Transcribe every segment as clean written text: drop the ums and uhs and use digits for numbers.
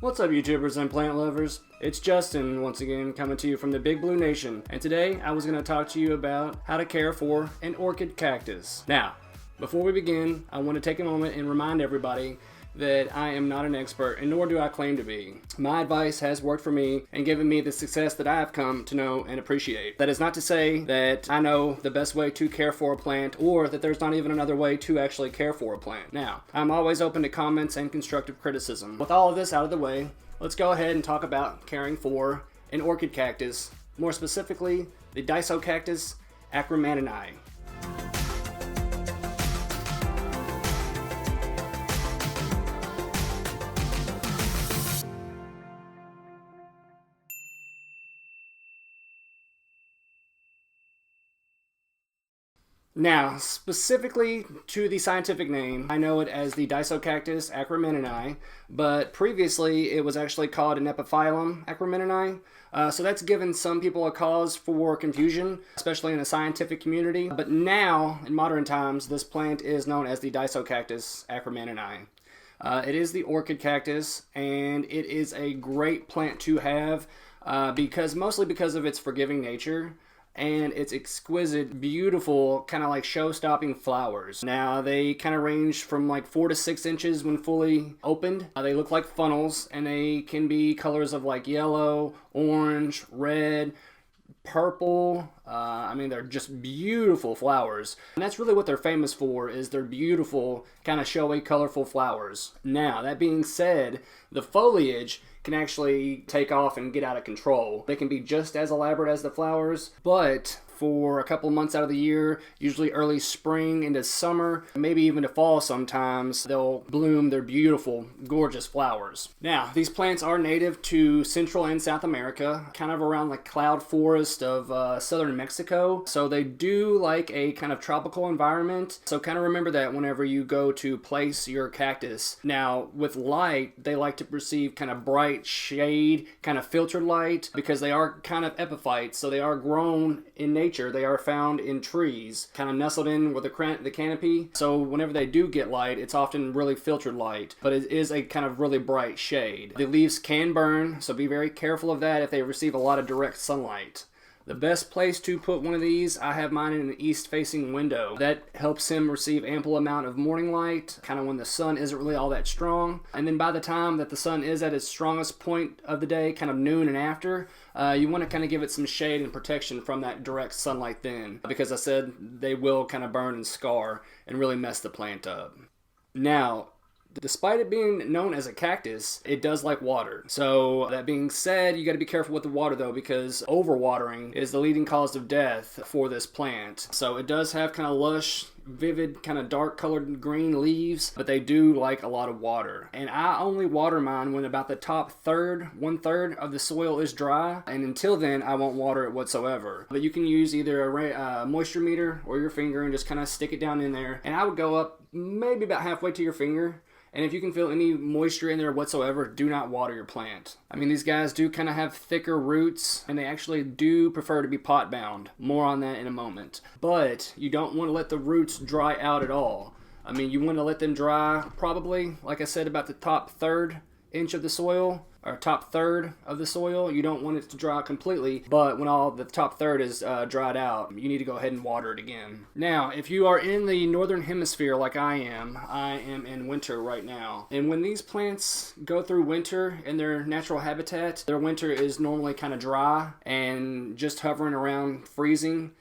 What's up, YouTubers and plant lovers? It's Justin once again coming to you from the Big Blue Nation, and today I was going to talk to you about how to care for an orchid cactus. Now, before we begin, I want to take a moment and remind everybody that I am not an expert, and nor do I claim to be. My advice has worked for me and given me the success that I have come to know and appreciate. That is not to say that I know the best way to care for a plant, or that there's not even another way to actually care for a plant. Now, I'm always open to comments and constructive criticism. With all of this out of the way, let's go ahead and talk about caring for an orchid cactus, more specifically the Disocactus ackermannii. Now, specifically to the scientific name, I know it as the Disocactus ackermannii, but previously it was actually called an epiphyllum ackermannii. So that's given some people a cause for confusion, especially in the scientific community. But now, in modern times, this plant is known as the Disocactus ackermannii. It is the orchid cactus, and it is a great plant to have mostly because of its forgiving nature and its exquisite, beautiful, kind of like show-stopping flowers. Now, they kind of range from like 4 to 6 inches when fully opened. They look like funnels, and they can be colors of like yellow, orange, red, purple. They're just beautiful flowers. And that's really what they're famous for, is their beautiful, kind of showy, colorful flowers. Now, that being said, the foliage can actually take off and get out of control. They can be just as elaborate as the flowers, but for a couple months out of the year, usually early spring into summer, maybe even to fall sometimes, they'll bloom their beautiful, gorgeous flowers. Now, these plants are native to Central and South America, kind of around the cloud forest of southern Mexico. So they do like a kind of tropical environment. So kind of remember that whenever you go to place your cactus. Now, with light, they like to receive kind of bright shade, kind of filtered light, because they are kind of epiphytes, so they are grown in nature. They are found in trees, kind of nestled in with the canopy. So whenever they do get light, it's often really filtered light, but it is a kind of really bright shade. The leaves can burn, so be very careful of that if they receive a lot of direct sunlight. The best place to put one of these, I have mine in an east-facing window. That helps him receive ample amount of morning light, kind of when the sun isn't really all that strong. And then by the time that the sun is at its strongest point of the day, kind of noon and after, you want to kind of give it some shade and protection from that direct sunlight then. Because I said they will kind of burn and scar and really mess the plant up. Now, despite it being known as a cactus, it does like water. So that being said, you got to be careful with the water though, because overwatering is the leading cause of death for this plant. So it does have kind of lush, vivid, kind of dark colored green leaves, but they do like a lot of water. And I only water mine when about the top one-third of the soil is dry, and until then I won't water it whatsoever. But you can use either a moisture meter or your finger and just kind of stick it down in there, and I would go up maybe about halfway to your finger. And if you can feel any moisture in there whatsoever, do not water your plant. These guys do kind of have thicker roots, and they actually do prefer to be pot bound. More on that in a moment. But you don't want to let the roots dry out at all. You want to let them dry probably, like I said, about the top third inch of the soil, or top third of the soil. You don't want it to dry completely, but when all the top third is dried out, you need to go ahead and water it again. Now, if you are in the northern hemisphere like I am in winter right now. And when these plants go through winter in their natural habitat, their winter is normally kind of dry and just hovering around freezing.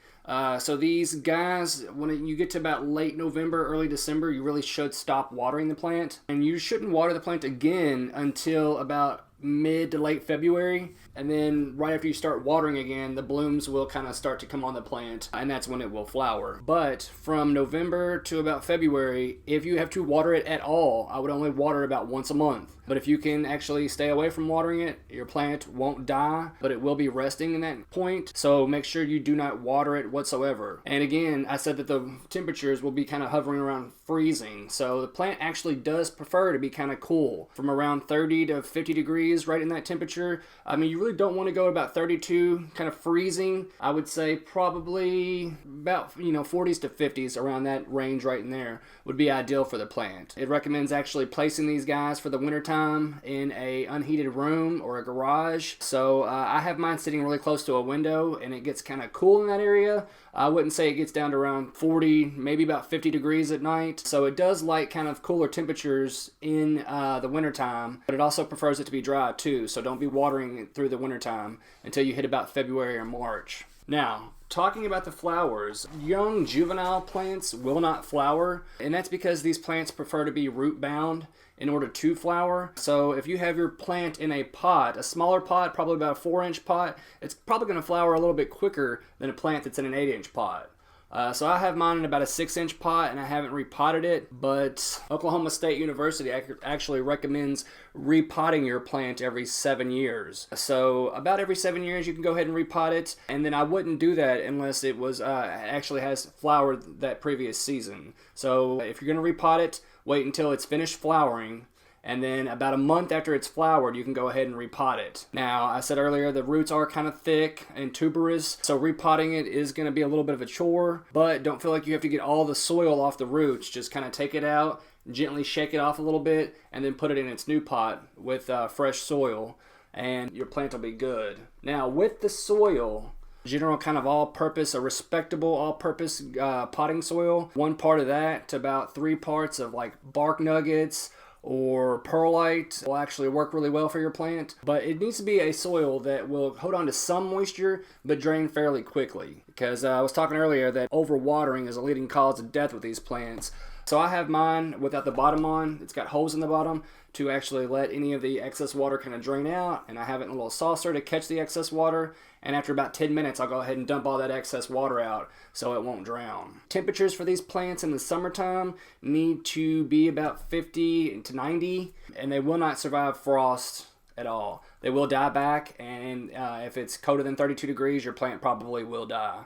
So these guys, when you get to about late November, early December, you really should stop watering the plant. And you shouldn't water the plant again until about mid to late February, and then right after you start watering again, the blooms will kind of start to come on the plant, and that's when it will flower. But from November to about February, if you have to water it at all, I would only water it about once a month. But if you can actually stay away from watering it, your plant won't die, but it will be resting in that point. So make sure you do not water it whatsoever. And again, I said that the temperatures will be kind of hovering around freezing. So the plant actually does prefer to be kind of cool, from around 30 to 50 degrees, right in that temperature. You really don't want to go about 32, kind of freezing. I would say probably about 40s to 50s, around that range right in there would be ideal for the plant. It recommends actually placing these guys for the wintertime summertime in a unheated room or a garage. So I have mine sitting really close to a window, and it gets kind of cool in that area. I wouldn't say it gets down to around 40, maybe about 50 degrees at night. So it does like kind of cooler temperatures in the wintertime, but it also prefers it to be dry too. So don't be watering it through the wintertime until you hit about February or March. Now, talking about the flowers, young juvenile plants will not flower, and that's because these plants prefer to be root bound in order to flower. So if you have your plant in a pot, a smaller pot, probably about a 4-inch pot, it's probably going to flower a little bit quicker than a plant that's in an 8-inch pot. So I have mine in about a 6-inch pot, and I haven't repotted it, but Oklahoma State University actually recommends repotting your plant every 7 years. So about every 7 years you can go ahead and repot it, and then I wouldn't do that unless it was actually has flowered that previous season. So if you're going to repot it, wait until it's finished flowering, and then about a month after it's flowered, you can go ahead and repot it. Now, I said earlier, the roots are kind of thick and tuberous, so repotting it is going to be a little bit of a chore, but don't feel like you have to get all the soil off the roots. Just kind of take it out, gently shake it off a little bit, and then put it in its new pot with fresh soil, and your plant will be good. Now, with the soil, general kind of all-purpose, a respectable all-purpose potting soil, 1 part of that to about 3 parts of like bark nuggets or perlite will actually work really well for your plant, but it needs to be a soil that will hold on to some moisture but drain fairly quickly, because I was talking earlier that overwatering is a leading cause of death with these plants. So I have mine without the bottom on. It's got holes in the bottom to actually let any of the excess water kind of drain out, and I have it in a little saucer to catch the excess water, and after about 10 minutes I'll go ahead and dump all that excess water out so it won't drown. Temperatures for these plants in the summertime need to be about 50 to 90, and they will not survive frost at all. They will die back, and if it's colder than 32 degrees, your plant probably will die.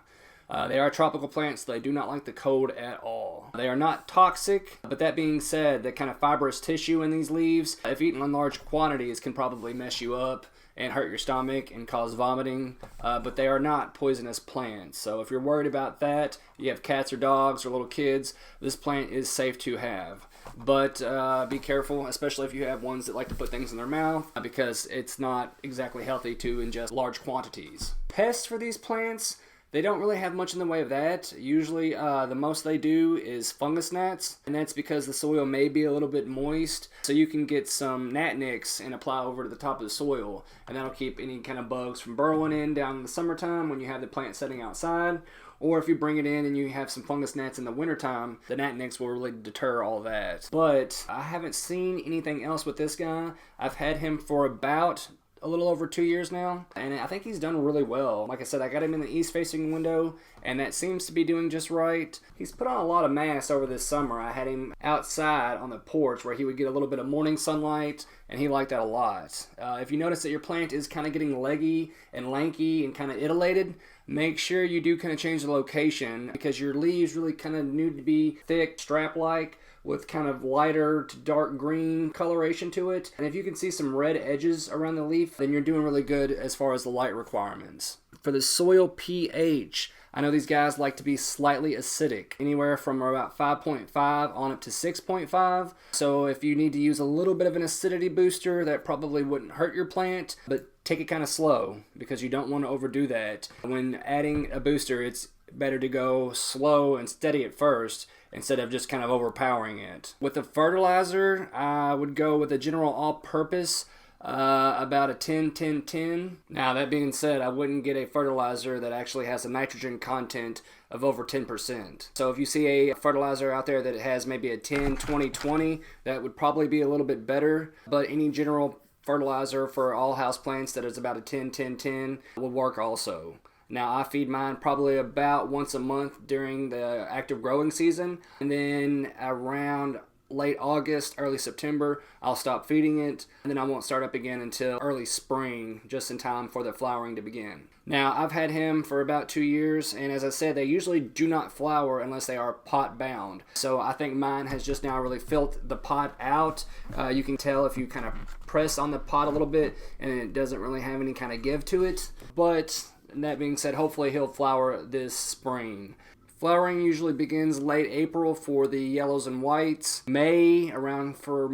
They are tropical plants, so they do not like the cold at all. They are not toxic, but that being said, the kind of fibrous tissue in these leaves, if eaten in large quantities, can probably mess you up and hurt your stomach and cause vomiting, but they are not poisonous plants. So if you're worried about that, you have cats or dogs or little kids, this plant is safe to have. But be careful, especially if you have ones that like to put things in their mouth, because it's not exactly healthy to ingest large quantities. Pests for these plants, they don't really have much in the way of that. Usually the most they do is fungus gnats, and that's because the soil may be a little bit moist. So you can get some gnat nicks and apply over to the top of the soil, and that'll keep any kind of bugs from burrowing in down in the summertime when you have the plant setting outside. Or if you bring it in and you have some fungus gnats in the wintertime, the gnat nicks will really deter all that. But I haven't seen anything else with this guy. I've had him for about a little over 2 years now, and I think he's done really well. Like I said, I got him in the east-facing window, and that seems to be doing just right. He's put on a lot of mass over this summer. I had him outside on the porch where he would get a little bit of morning sunlight, and he liked that a lot. If you notice that your plant is kind of getting leggy and lanky and kind of itillated, make sure you do kind of change the location, because your leaves really kind of need to be thick, strap-like, with kind of lighter to dark green coloration to it. And if you can see some red edges around the leaf, then you're doing really good as far as the light requirements. For the soil pH, I know these guys like to be slightly acidic, anywhere from about 5.5 on up to 6.5. So if you need to use a little bit of an acidity booster, that probably wouldn't hurt your plant, but take it kind of slow, because you don't want to overdo that. When adding a booster, it's better to go slow and steady at first, instead of just kind of overpowering it. With the fertilizer, I would go with a general all-purpose, about a 10-10-10. Now, that being said, I wouldn't get a fertilizer that actually has a nitrogen content of over 10%. So if you see a fertilizer out there that has maybe a 10-20-20, that would probably be a little bit better, but any general fertilizer for all houseplants that is about a 10-10-10 will work also. Now, I feed mine probably about once a month during the active growing season, and then around late August, early September, I'll stop feeding it, and then I won't start up again until early spring, just in time for the flowering to begin. Now, I've had him for about 2 years, and as I said, they usually do not flower unless they are pot bound. So I think mine has just now really filled the pot out. You can tell if you kind of press on the pot a little bit, and it doesn't really have any kind of give to it. But that being said, hopefully he'll flower this spring. Flowering usually begins late April for the yellows and whites, May for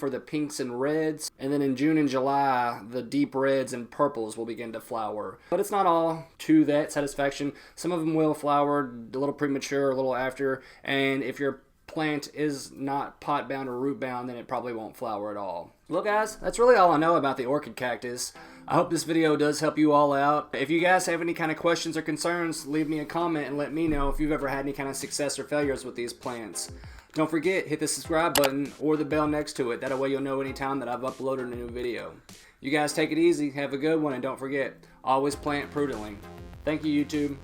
the pinks and reds, and then in June and July the deep reds and purples will begin to flower. But it's not all to that satisfaction. Some of them will flower a little premature, a little after, and if your plant is not pot bound or root bound, then it probably won't flower at all. Well guys, that's really all I know about the orchid cactus. I hope this video does help you all out. If you guys have any kind of questions or concerns, leave me a comment and let me know if you've ever had any kind of success or failures with these plants. Don't forget, hit the subscribe button or the bell next to it. That way you'll know anytime that I've uploaded a new video. You guys take it easy, have a good one, and don't forget, always plant prudently. Thank you, YouTube.